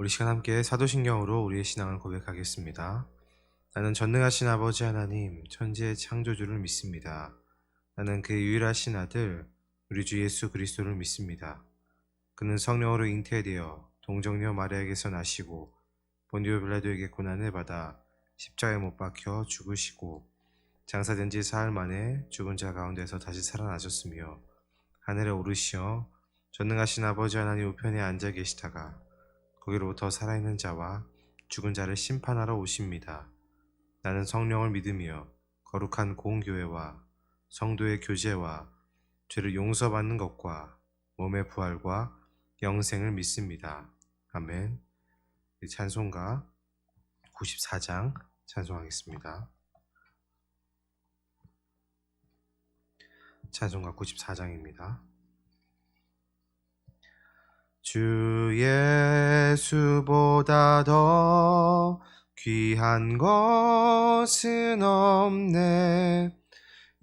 우리 시간 함께 사도신경으로 우리의 신앙을 고백하겠습니다. 나는 전능하신 아버지 하나님, 천지의 창조주를 믿습니다. 나는 그의 유일하신 아들, 우리 주 예수 그리스도를 믿습니다. 그는 성령으로 잉태되어 동정녀 마리아에게서 나시고 본디오 빌라도에게 고난을 받아 십자가에 못 박혀 죽으시고 장사된 지 사흘 만에 죽은 자 가운데서 다시 살아나셨으며 하늘에 오르시어 전능하신 아버지 하나님 우편에 앉아 계시다가 거기로부터 살아있는 자와 죽은 자를 심판하러 오십니다. 나는 성령을 믿으며 거룩한 공교회와 성도의 교제와 죄를 용서받는 것과 몸의 부활과 영생을 믿습니다. 아멘. 찬송가 94장 찬송하겠습니다. 찬송가 94장입니다. 주 예수보다 더 귀한 것은 없네.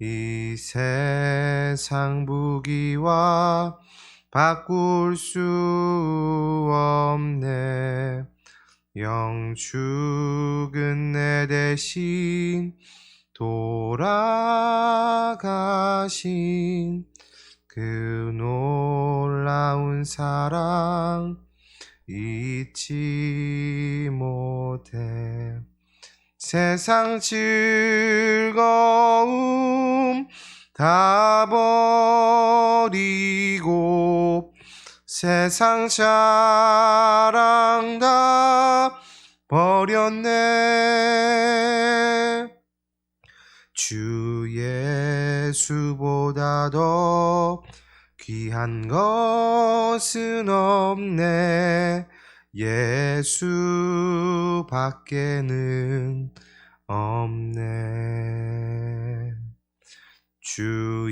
이 세상 부귀와 바꿀 수 없네. 영 죽은 내 대신 돌아가신 그 놀라운 사랑 잊지 못해. 세상 즐거움 다 버리고 세상 자랑 다 버렸네. 주 예수보다 더 귀한 것은 없네. 예수 밖에는 없네. 주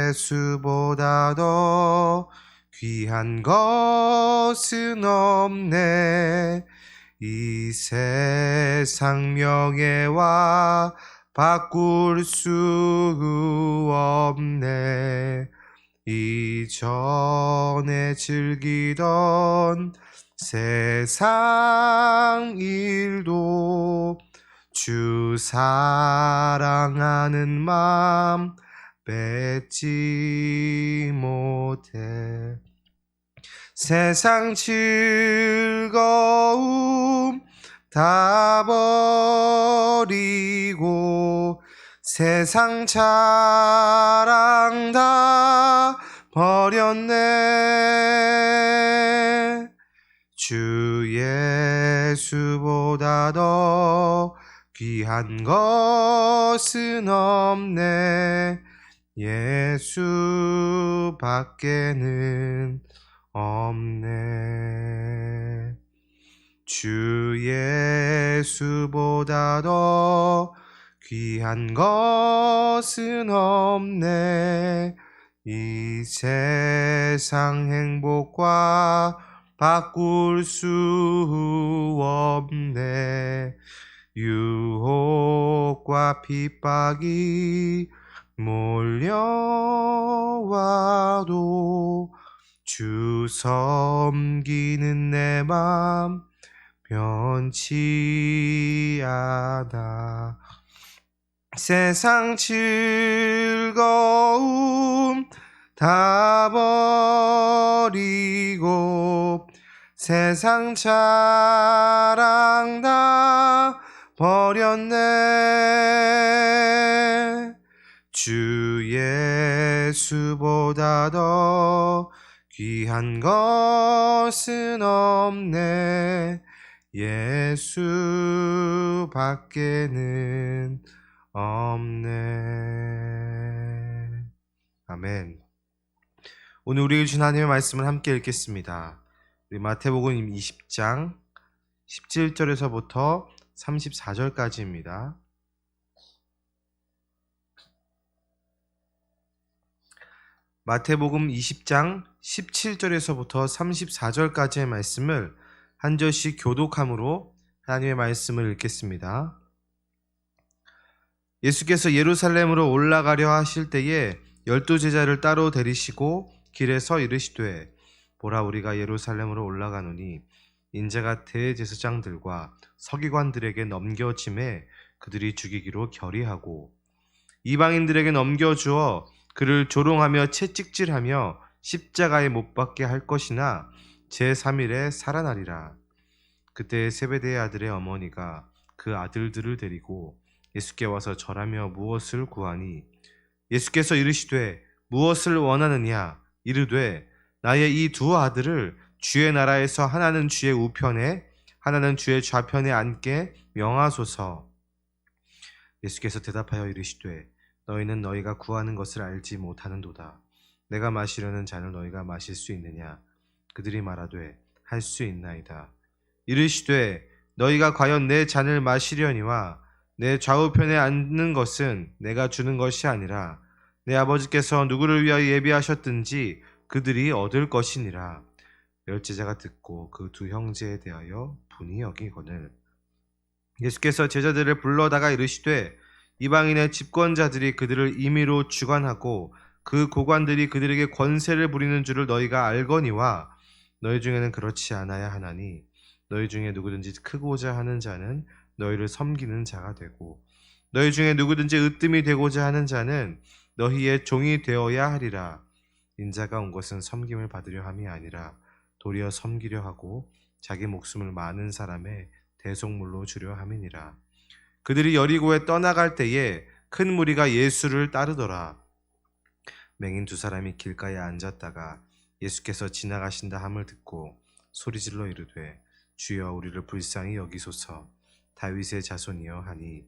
예수보다 더 귀한 것은 없네. 이 세상 명예와 바꿀 수 없네. 이전에 즐기던 세상 일도 주 사랑하는 마음 뺏지 못해. 세상 즐거움 다 버리고 세상 자랑 다 버렸네. 주 예수보다 더 귀한 것은 없네. 예수 밖에는 없네. 주 예수보다 더 귀한 것은 없네. 이 세상 행복과 바꿀 수 없네. 유혹과 핍박이 몰려와도 주 섬기는 내 맘 변치 않아. 세상 즐거움 다 버리고 세상 자랑 다 버렸네. 주 예수보다 더 귀한 것은 없네. 예수 밖에는 없네. 아멘. 오늘 우리에게 주신 하나님의 말씀을 함께 읽겠습니다. 우리 마태복음 20장 17절에서부터 34절까지입니다. 마태복음 20장 17절에서부터 34절까지의 말씀을 한 절씩 교독함으로 하나님의 말씀을 읽겠습니다. 예수께서 예루살렘으로 올라가려 하실 때에 12 제자를 따로 데리시고 길에서 이르시되 보라 우리가 예루살렘으로 올라가노니 인자가 대제사장들과 서기관들에게 넘겨짐에 그들이 죽이기로 결의하고 이방인들에게 넘겨주어 그를 조롱하며 채찍질하며 십자가에 못 박게 할 것이나 제3일에 살아나리라. 그때 세베대의 아들의 어머니가 그 아들들을 데리고 예수께 와서 절하며 무엇을 구하니 예수께서 이르시되 무엇을 원하느냐 이르되 나의 이 두 아들을 주의 나라에서 하나는 주의 우편에 하나는 주의 좌편에 앉게 명하소서. 예수께서 대답하여 이르시되 너희는 너희가 구하는 것을 알지 못하는도다. 내가 마시려는 잔을 너희가 마실 수 있느냐? 그들이 말하되 할 수 있나이다. 이르시되 너희가 과연 내 잔을 마시려니와 내 좌우편에 앉는 것은 내가 주는 것이 아니라 내 아버지께서 누구를 위하여 예비하셨든지 그들이 얻을 것이니라. 열제자가 듣고 그 두 형제에 대하여 분이 여기거늘 예수께서 제자들을 불러다가 이르시되 이방인의 집권자들이 그들을 임의로 주관하고 그 고관들이 그들에게 권세를 부리는 줄을 너희가 알거니와 너희 중에는 그렇지 않아야 하나니 너희 중에 누구든지 크고자 하는 자는 너희를 섬기는 자가 되고 너희 중에 누구든지 으뜸이 되고자 하는 자는 너희의 종이 되어야 하리라. 인자가 온 것은 섬김을 받으려 함이 아니라 도리어 섬기려 하고 자기 목숨을 많은 사람의 대속물로 주려 함이니라. 그들이 여리고에 떠나갈 때에 큰 무리가 예수를 따르더라. 맹인 두 사람이 길가에 앉았다가 예수께서 지나가신다 함을 듣고 소리질러 이르되 주여 우리를 불쌍히 여기소서. 다윗의 자손이여 하니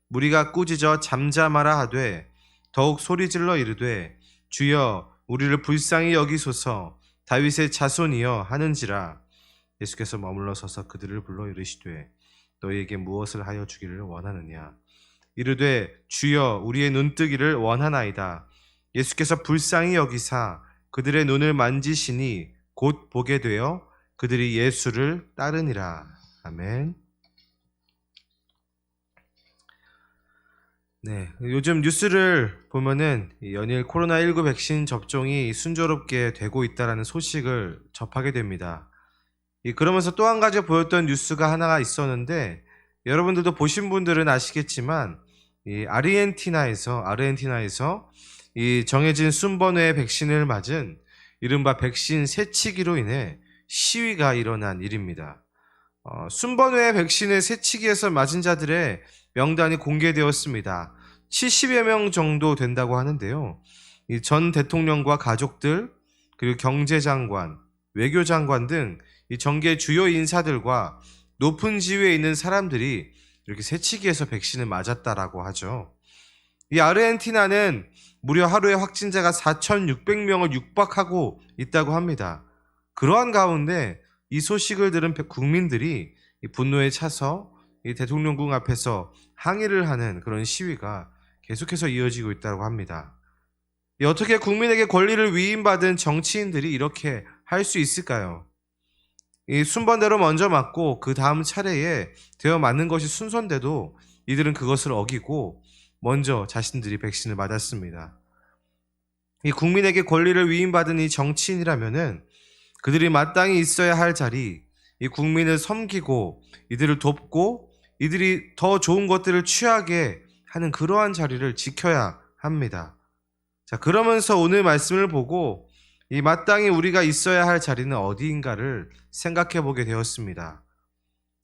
무리가 꾸짖어 잠잠하라 하되 더욱 소리질러 이르되 주여 우리를 불쌍히 여기소서. 다윗의 자손이여 하는지라. 예수께서 머물러 서서 그들을 불러 이르시되 너희에게 무엇을 하여 주기를 원하느냐? 이르되 주여 우리의 눈뜨기를 원하나이다. 예수께서 불쌍히 여기사 그들의 눈을 만지시니 곧 보게 되어 그들이 예수를 따르니라. 아멘. 네, 요즘 뉴스를 보면은 연일 코로나19 백신 접종이 순조롭게 되고 있다는 소식을 접하게 됩니다. 그러면서 또 한 가지 보였던 뉴스가 하나가 있었는데 여러분들도 보신 분들은 아시겠지만 아르헨티나에서 이 정해진 순번호의 백신을 맞은 이른바 백신 세치기로 인해 시위가 일어난 일입니다. 순번호의 백신을 세치기에서 맞은 자들의 명단이 공개되었습니다. 70여 명 정도 된다고 하는데요. 이 전 대통령과 가족들, 그리고 경제장관, 외교장관 등 이 정계 주요 인사들과 높은 지위에 있는 사람들이 이렇게 세치기에서 백신을 맞았다라고 하죠. 이 아르헨티나는 무려 하루에 확진자가 4,600명을 육박하고 있다고 합니다. 그러한 가운데 이 소식을 들은 국민들이 이 분노에 차서 이 대통령궁 앞에서 항의를 하는 그런 시위가 계속해서 이어지고 있다고 합니다. 어떻게 국민에게 권리를 위임받은 정치인들이 이렇게 할 수 있을까요? 이 순번대로 먼저 맞고 그 다음 차례에 되어 맞는 것이 순서인데도 이들은 그것을 어기고 먼저 자신들이 백신을 맞았습니다. 이 국민에게 권리를 위임받은 이 정치인이라면은 그들이 마땅히 있어야 할 자리, 이 국민을 섬기고 이들을 돕고 이들이 더 좋은 것들을 취하게 하는 그러한 자리를 지켜야 합니다. 자, 그러면서 오늘 말씀을 보고 이 마땅히 우리가 있어야 할 자리는 어디인가를 생각해 보게 되었습니다.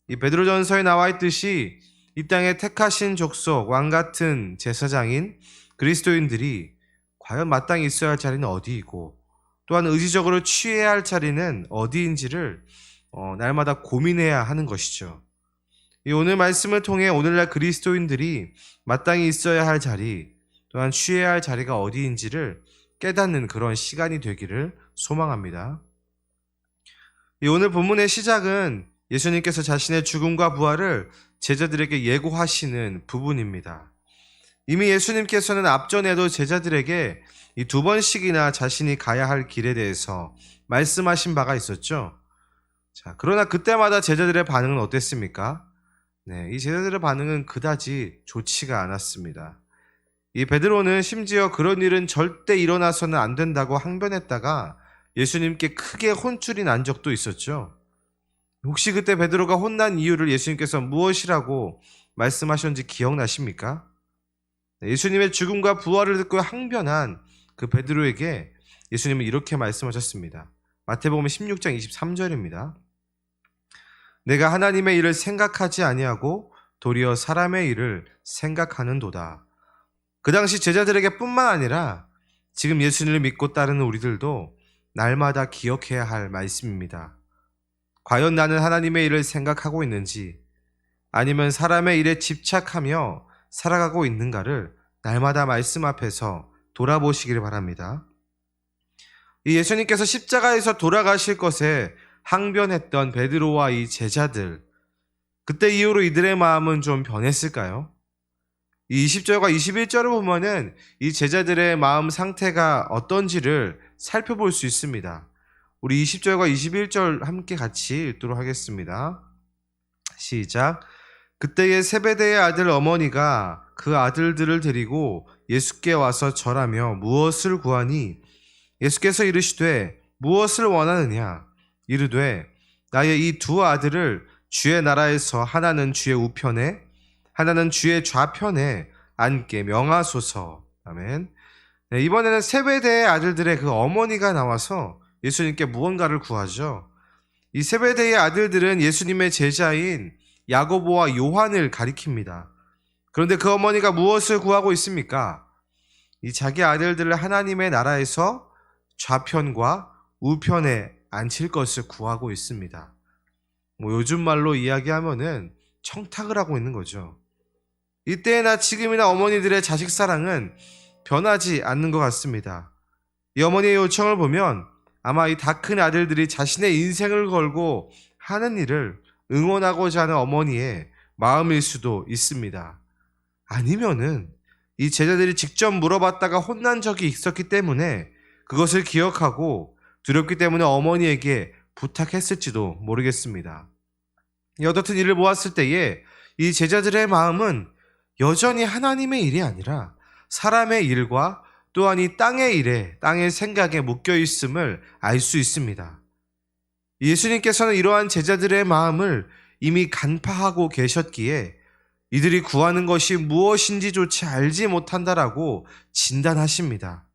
이 베드로전서에 나와 있듯이 이 땅에 택하신 족속, 왕 같은 제사장인 그리스도인들이 과연 마땅히 있어야 할 자리는 어디이고 또한 의지적으로 취해야 할 자리는 어디인지를 날마다 고민해야 하는 것이죠. 이 오늘 말씀을 통해 오늘날 그리스도인들이 마땅히 있어야 할 자리, 또한 취해야 할 자리가 어디인지를 깨닫는 그런 시간이 되기를 소망합니다. 이 오늘 본문의 시작은 예수님께서 자신의 죽음과 부활을 제자들에게 예고하시는 부분입니다. 이미 예수님께서는 앞전에도 제자들에게 이 두 번씩이나 자신이 가야 할 길에 대해서 말씀하신 바가 있었죠. 자, 그러나 그때마다 제자들의 반응은 어땠습니까? 네, 이 제자들의 반응은 그다지 좋지가 않았습니다. 이 베드로는 심지어 그런 일은 절대 일어나서는 안 된다고 항변했다가 예수님께 크게 혼쭐이 난 적도 있었죠. 혹시 그때 베드로가 혼난 이유를 예수님께서 무엇이라고 말씀하셨는지 기억나십니까? 예수님의 죽음과 부활을 듣고 항변한 그 베드로에게 예수님은 이렇게 말씀하셨습니다. 마태복음 16장 23절입니다. 내가 하나님의 일을 생각하지 아니하고 도리어 사람의 일을 생각하는도다. 그 당시 제자들에게 뿐만 아니라 지금 예수님을 믿고 따르는 우리들도 날마다 기억해야 할 말씀입니다. 과연 나는 하나님의 일을 생각하고 있는지 아니면 사람의 일에 집착하며 살아가고 있는가를 날마다 말씀 앞에서 돌아보시기를 바랍니다. 이 예수님께서 십자가에서 돌아가실 것에 항변했던 베드로와 이 제자들, 그때 이후로 이들의 마음은 좀 변했을까요? 이 20절과 21절을 보면은 이 제자들의 마음 상태가 어떤지를 살펴볼 수 있습니다. 우리 20절과 21절 함께 같이 읽도록 하겠습니다. 시작. 그때의 세베대의 아들 어머니가 그 아들들을 데리고 예수께 와서 절하며 무엇을 구하니? 예수께서 이르시되 무엇을 원하느냐? 이르되 나의 이 두 아들을 주의 나라에서 하나는 주의 우편에 하나는 주의 좌편에 앉게 명하소서. 아멘. 네, 이번에는 세베대의 아들들의 그 어머니가 나와서 예수님께 무언가를 구하죠. 이 세베대의 아들들은 예수님의 제자인 야고보와 요한을 가리킵니다. 그런데 그 어머니가 무엇을 구하고 있습니까? 이 자기 아들들을 하나님의 나라에서 좌편과 우편에 앉힐 것을 구하고 있습니다. 요즘 말로 이야기하면은 청탁을 하고 있는 거죠. 이때나 지금이나 어머니들의 자식 사랑은 변하지 않는 것 같습니다. 이 어머니의 요청을 보면 아마 이 다 큰 아들들이 자신의 인생을 걸고 하는 일을 응원하고자 하는 어머니의 마음일 수도 있습니다. 아니면은 이 제자들이 직접 물어봤다가 혼난 적이 있었기 때문에 그것을 기억하고 두렵기 때문에 어머니에게 부탁했을지도 모르겠습니다. 어떻든 이를 보았을 때에 이 제자들의 마음은 여전히 하나님의 일이 아니라 사람의 일과 또한 이 땅의 일에, 땅의 생각에 묶여 있음을 알 수 있습니다. 예수님께서는 이러한 제자들의 마음을 이미 간파하고 계셨기에 이들이 구하는 것이 무엇인지조차 알지 못한다라고 진단하십니다.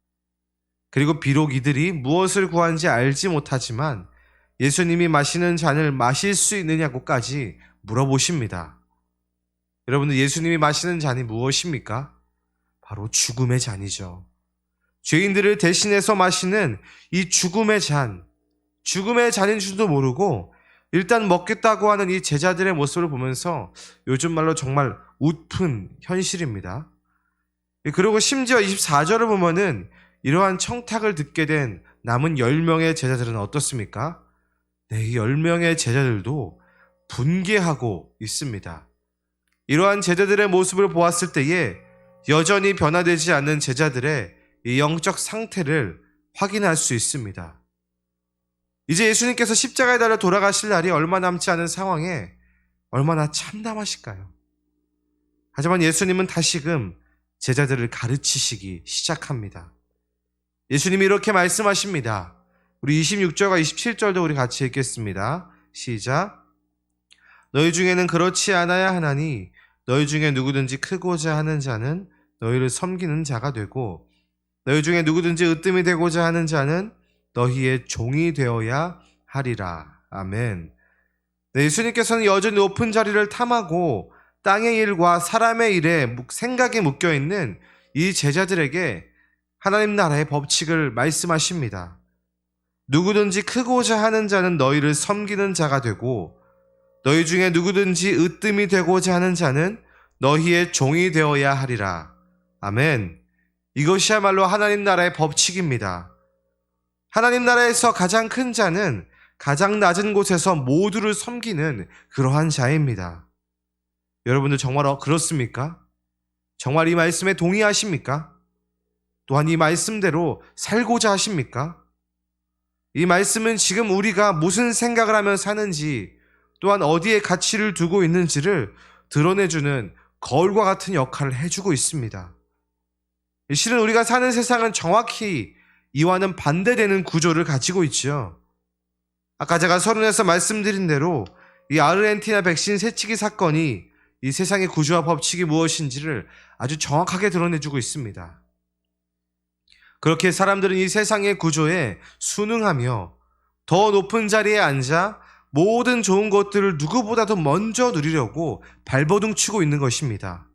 그리고 비록 이들이 무엇을 구한지 알지 못하지만 예수님이 마시는 잔을 마실 수 있느냐고까지 물어보십니다. 여러분들, 예수님이 마시는 잔이 무엇입니까? 바로 죽음의 잔이죠. 죄인들을 대신해서 마시는 이 죽음의 잔인 줄도 모르고 일단 먹겠다고 하는 이 제자들의 모습을 보면서 요즘 말로 정말 웃픈 현실입니다. 그리고 심지어 24절을 보면은 이러한 청탁을 듣게 된 남은 10명의 제자들은 어떻습니까? 네, 이 10명의 제자들도 분개하고 있습니다. 이러한 제자들의 모습을 보았을 때에 여전히 변화되지 않는 제자들의 이 영적 상태를 확인할 수 있습니다. 이제 예수님께서 십자가에 달려 돌아가실 날이 얼마 남지 않은 상황에 얼마나 참담하실까요? 하지만 예수님은 다시금 제자들을 가르치시기 시작합니다. 예수님이 이렇게 말씀하십니다. 우리 26절과 27절도 우리 같이 읽겠습니다. 시작. 너희 중에는 그렇지 않아야 하나니 너희 중에 누구든지 크고자 하는 자는 너희를 섬기는 자가 되고 너희 중에 누구든지 으뜸이 되고자 하는 자는 너희의 종이 되어야 하리라. 아멘. 네, 예수님께서는 여전히 높은 자리를 탐하고 땅의 일과 사람의 일에 생각이 묶여있는 이 제자들에게 하나님 나라의 법칙을 말씀하십니다. 누구든지 크고자 하는 자는 너희를 섬기는 자가 되고 너희 중에 누구든지 으뜸이 되고자 하는 자는 너희의 종이 되어야 하리라. 아멘. 이것이야말로 하나님 나라의 법칙입니다. 하나님 나라에서 가장 큰 자는 가장 낮은 곳에서 모두를 섬기는 그러한 자입니다. 여러분들 정말 그렇습니까? 정말 이 말씀에 동의하십니까? 또한 이 말씀대로 살고자 하십니까? 이 말씀은 지금 우리가 무슨 생각을 하며 사는지 또한 어디에 가치를 두고 있는지를 드러내주는 거울과 같은 역할을 해주고 있습니다. 실은 우리가 사는 세상은 정확히 이와는 반대되는 구조를 가지고 있죠. 아까 제가 서론에서 말씀드린 대로 이 아르헨티나 백신 세치기 사건이 이 세상의 구조와 법칙이 무엇인지를 아주 정확하게 드러내주고 있습니다. 그렇게 사람들은 이 세상의 구조에 순응하며 더 높은 자리에 앉아 모든 좋은 것들을 누구보다도 먼저 누리려고 발버둥 치고 있는 것입니다.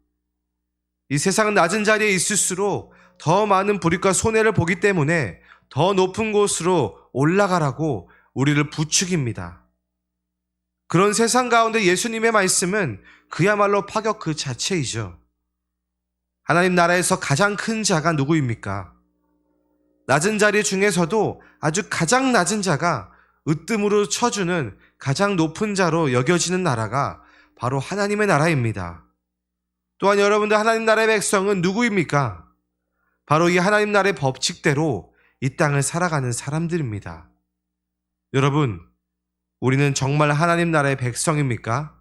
이 세상은 낮은 자리에 있을수록 더 많은 불이익과 손해를 보기 때문에 더 높은 곳으로 올라가라고 우리를 부추깁니다. 그런 세상 가운데 예수님의 말씀은 그야말로 파격 그 자체이죠. 하나님 나라에서 가장 큰 자가 누구입니까? 낮은 자리 중에서도 아주 가장 낮은 자가 으뜸으로 쳐주는 가장 높은 자로 여겨지는 나라가 바로 하나님의 나라입니다. 또한 여러분들, 하나님 나라의 백성은 누구입니까? 바로 이 하나님 나라의 법칙대로 이 땅을 살아가는 사람들입니다. 여러분, 우리는 정말 하나님 나라의 백성입니까?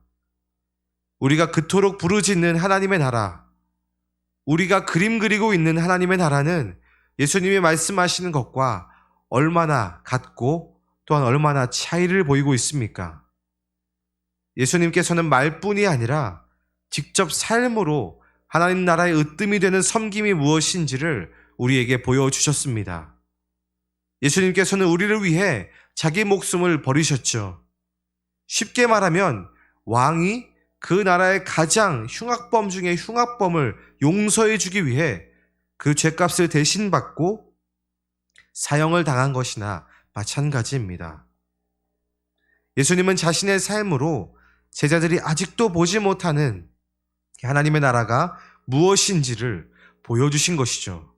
우리가 그토록 부르짖는 하나님의 나라, 우리가 그림 그리고 있는 하나님의 나라는 예수님이 말씀하시는 것과 얼마나 같고 또한 얼마나 차이를 보이고 있습니까? 예수님께서는 말뿐이 아니라 직접 삶으로 하나님 나라의 으뜸이 되는 섬김이 무엇인지를 우리에게 보여주셨습니다. 예수님께서는 우리를 위해 자기 목숨을 버리셨죠. 쉽게 말하면 왕이 그 나라의 가장 흉악범 중에 흉악범을 용서해 주기 위해 그 죄값을 대신 받고 사형을 당한 것이나 마찬가지입니다. 예수님은 자신의 삶으로 제자들이 아직도 보지 못하는 하나님의 나라가 무엇인지를 보여주신 것이죠.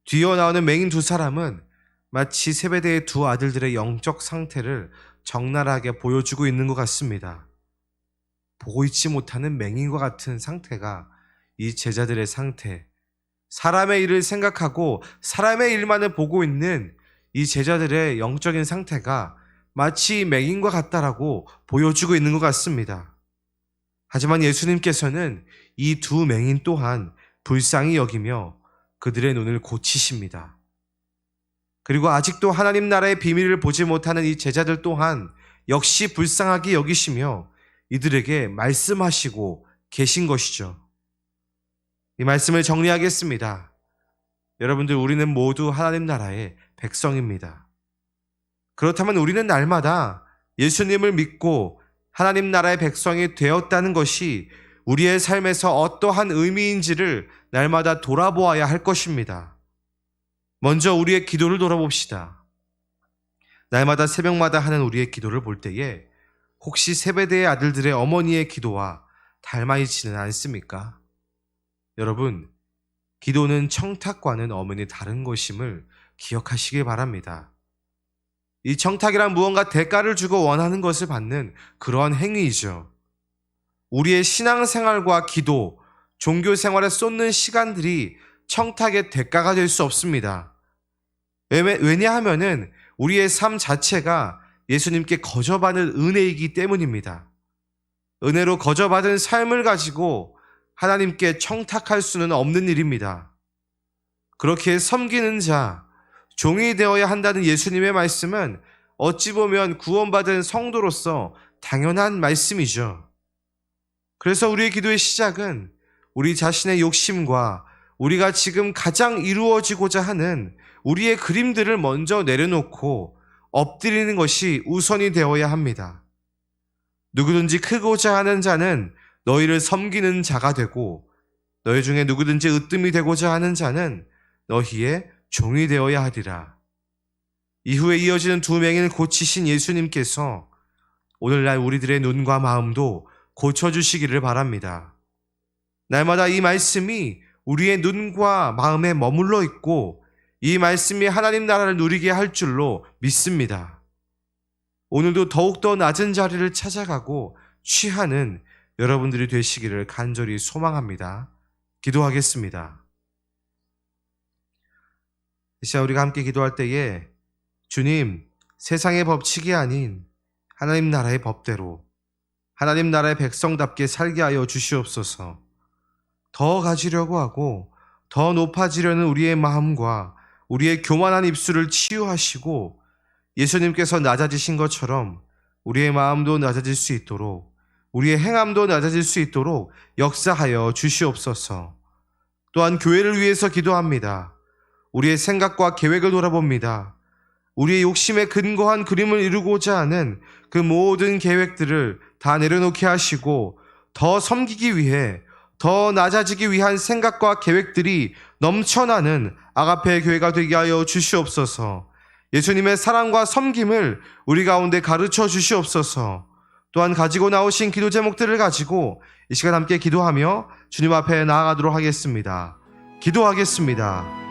뒤이어 나오는 맹인 두 사람은 마치 세베대의 두 아들들의 영적 상태를 적나라하게 보여주고 있는 것 같습니다. 보고 있지 못하는 맹인과 같은 상태가 이 제자들의 상태, 사람의 일을 생각하고 사람의 일만을 보고 있는 이 제자들의 영적인 상태가 마치 맹인과 같다라고 보여주고 있는 것 같습니다. 하지만 예수님께서는 이 두 맹인 또한 불쌍히 여기며 그들의 눈을 고치십니다. 그리고 아직도 하나님 나라의 비밀을 보지 못하는 이 제자들 또한 역시 불쌍하게 여기시며 이들에게 말씀하시고 계신 것이죠. 이 말씀을 정리하겠습니다. 여러분들, 우리는 모두 하나님 나라의 백성입니다. 그렇다면 우리는 날마다 예수님을 믿고 하나님 나라의 백성이 되었다는 것이 우리의 삶에서 어떠한 의미인지를 날마다 돌아보아야 할 것입니다. 먼저 우리의 기도를 돌아봅시다. 날마다 새벽마다 하는 우리의 기도를 볼 때에 혹시 세베대의 아들들의 어머니의 기도와 닮아 있지는 않습니까? 여러분, 기도는 청탁과는 엄연히 다른 것임을 기억하시길 바랍니다. 이 청탁이란 무언가 대가를 주고 원하는 것을 받는 그러한 행위이죠. 우리의 신앙생활과 기도, 종교 생활에 쏟는 시간들이 청탁의 대가가 될 수 없습니다. 왜냐하면은 우리의 삶 자체가 예수님께 거저받은 은혜이기 때문입니다. 은혜로 거저받은 삶을 가지고 하나님께 청탁할 수는 없는 일입니다. 그렇게 섬기는 자, 종이 되어야 한다는 예수님의 말씀은 어찌 보면 구원받은 성도로서 당연한 말씀이죠. 그래서 우리의 기도의 시작은 우리 자신의 욕심과 우리가 지금 가장 이루어지고자 하는 우리의 그림들을 먼저 내려놓고 엎드리는 것이 우선이 되어야 합니다. 누구든지 크고자 하는 자는 너희를 섬기는 자가 되고 너희 중에 누구든지 으뜸이 되고자 하는 자는 너희의 종이 되어야 하리라. 이후에 이어지는 두 맹인을 고치신 예수님께서 오늘날 우리들의 눈과 마음도 고쳐주시기를 바랍니다. 날마다 이 말씀이 우리의 눈과 마음에 머물러 있고 이 말씀이 하나님 나라를 누리게 할 줄로 믿습니다. 오늘도 더욱더 낮은 자리를 찾아가고 취하는 여러분들이 되시기를 간절히 소망합니다. 기도하겠습니다. 이 시간 우리가 함께 기도할 때에 주님, 세상의 법칙이 아닌 하나님 나라의 법대로 하나님 나라의 백성답게 살게 하여 주시옵소서. 더 가지려고 하고 더 높아지려는 우리의 마음과 우리의 교만한 입술을 치유하시고 예수님께서 낮아지신 것처럼 우리의 마음도 낮아질 수 있도록, 우리의 행함도 낮아질 수 있도록 역사하여 주시옵소서. 또한 교회를 위해서 기도합니다. 우리의 생각과 계획을 돌아봅니다. 우리의 욕심에 근거한 그림을 이루고자 하는 그 모든 계획들을 다 내려놓게 하시고 더 섬기기 위해, 더 낮아지기 위한 생각과 계획들이 넘쳐나는 아가페 교회가 되게 하여 주시옵소서. 예수님의 사랑과 섬김을 우리 가운데 가르쳐 주시옵소서. 또한 가지고 나오신 기도 제목들을 가지고 이 시간 함께 기도하며 주님 앞에 나아가도록 하겠습니다. 기도하겠습니다.